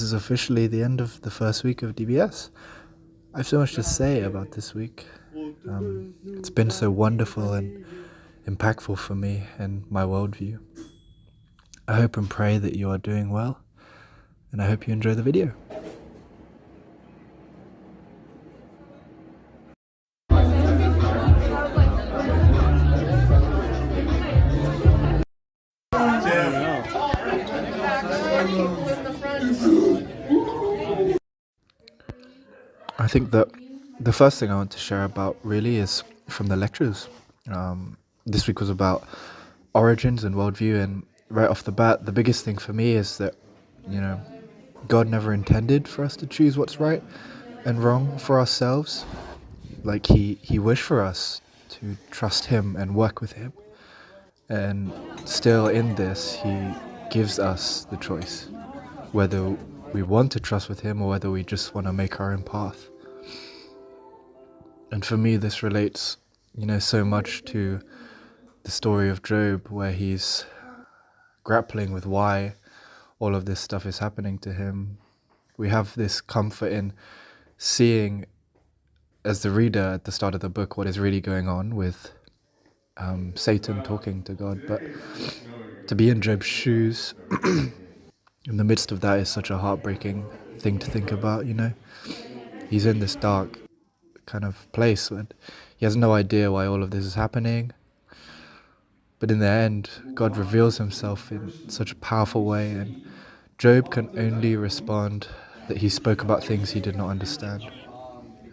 is officially the end of the first week of DBS. I have so much to say about this week. It's been so wonderful and impactful for me and my worldview. I hope and pray that you are doing well, and I hope you enjoy the video. I think that the first thing I want to share about really is from the lectures. This week was about origins and worldview, and right off the bat, the biggest thing for me is that, God never intended for us to choose what's right and wrong for ourselves. Like he wished for us to trust him and work with him. And still in this, he gives us the choice, whether we want to trust with him or whether we just want to make our own path. And for me, this relates, so much to the story of Job, where he's grappling with why all of this stuff is happening to him. We have this comfort in seeing, as the reader at the start of the book, what is really going on with Satan talking to God. But to be in Job's shoes in the midst of that is such a heartbreaking thing to think about, He's in this dark kind of place and he has no idea why all of this is happening. But in the end, God reveals himself in such a powerful way, and Job can only respond that he spoke about things he did not understand.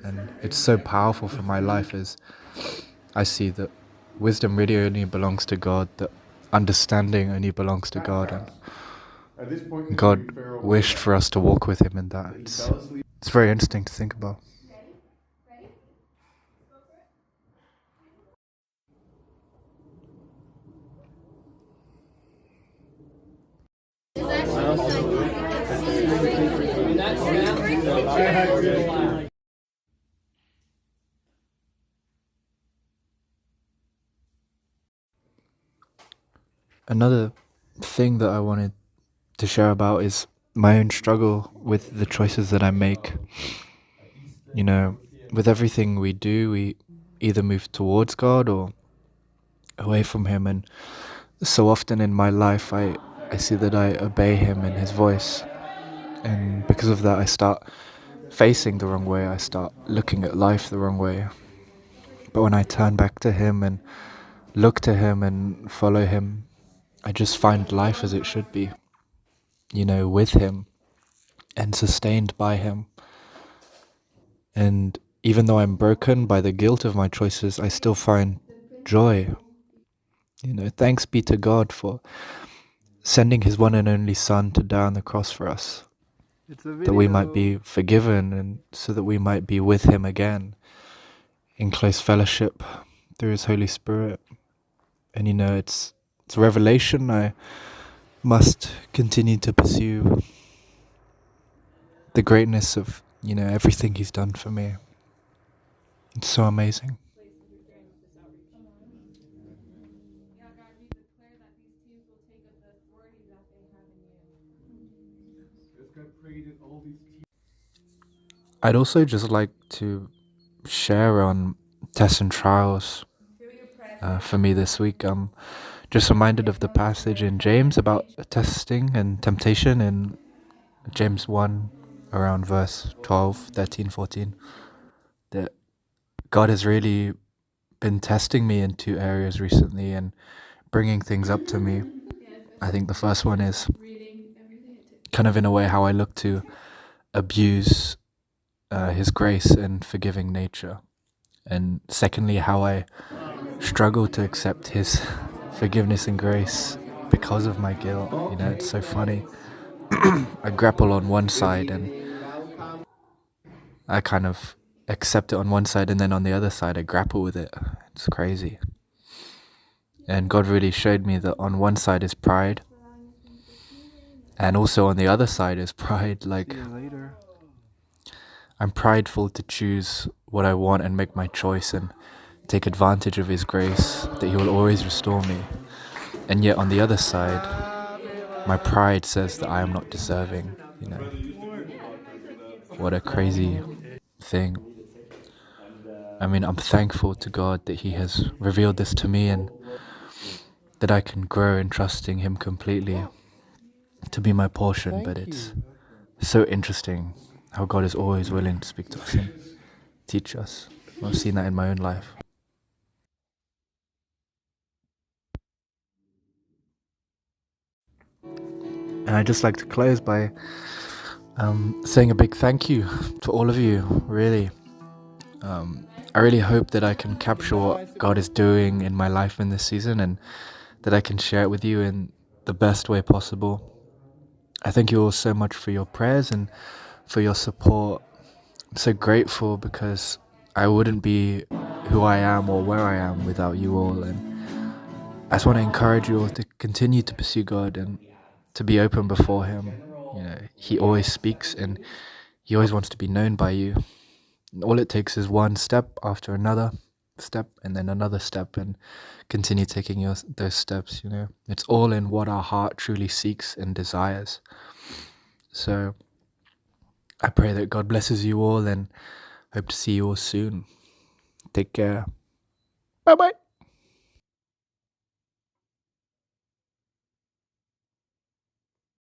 And it's so powerful for my life as I see that wisdom really only belongs to God, that understanding only belongs to God, and God wished for us to walk with him in that. It's very interesting to think about. Another thing that I wanted to share about is my own struggle with the choices that I make. With everything we do, we either move towards God or away from him, and so often in my life I see that I obey him and his voice, and because of that I start facing the wrong way, I start looking at life the wrong way. But when I turn back to him and look to him and follow him, I just find life as it should be, with him and sustained by him. And even though I'm broken by the guilt of my choices, I still find joy. Thanks be to God for sending his one and only Son to die on the cross for us, that we might be forgiven and so that we might be with him again in close fellowship through his Holy Spirit. And it's a revelation I must continue to pursue, the greatness of, everything he's done for me. It's so amazing. I'd also just like to share on tests and trials for me this week. I'm just reminded of the passage in James about testing and temptation in James 1, around verse 12, 13, 14, that God has really been testing me in two areas recently and bringing things up to me. I think the first one is kind of in a way how I look to abuse his grace and forgiving nature. And secondly, how I struggle to accept his forgiveness and grace because of my guilt. It's so funny. I grapple on one side and I kind of accept it on one side, and then on the other side I grapple with it. It's crazy. And God really showed me that on one side is pride, and also on the other side is pride. Like, I'm prideful to choose what I want and make my choice and take advantage of his grace, that he will always restore me. And yet on the other side, my pride says that I am not deserving, What a crazy thing. I mean, I'm thankful to God that He has revealed this to me and that I can grow in trusting Him completely to be my portion. But it's so interesting how God is always willing to speak to us and teach us. I've seen that in my own life. And I'd just like to close by saying a big thank you to all of you, really. I really hope that I can capture what God is doing in my life in this season and that I can share it with you in the best way possible. I thank you all so much for your prayers and for your support. I'm so grateful because I wouldn't be who I am or where I am without you all. And I just want to encourage you all to continue to pursue God and to be open before Him. You know, He always speaks and He always wants to be known by you. All it takes is one step after another step and then another step, and continue taking those steps. You know, it's all in what our heart truly seeks and desires. So I pray that God blesses you all and hope to see you all soon. Take care. Bye bye.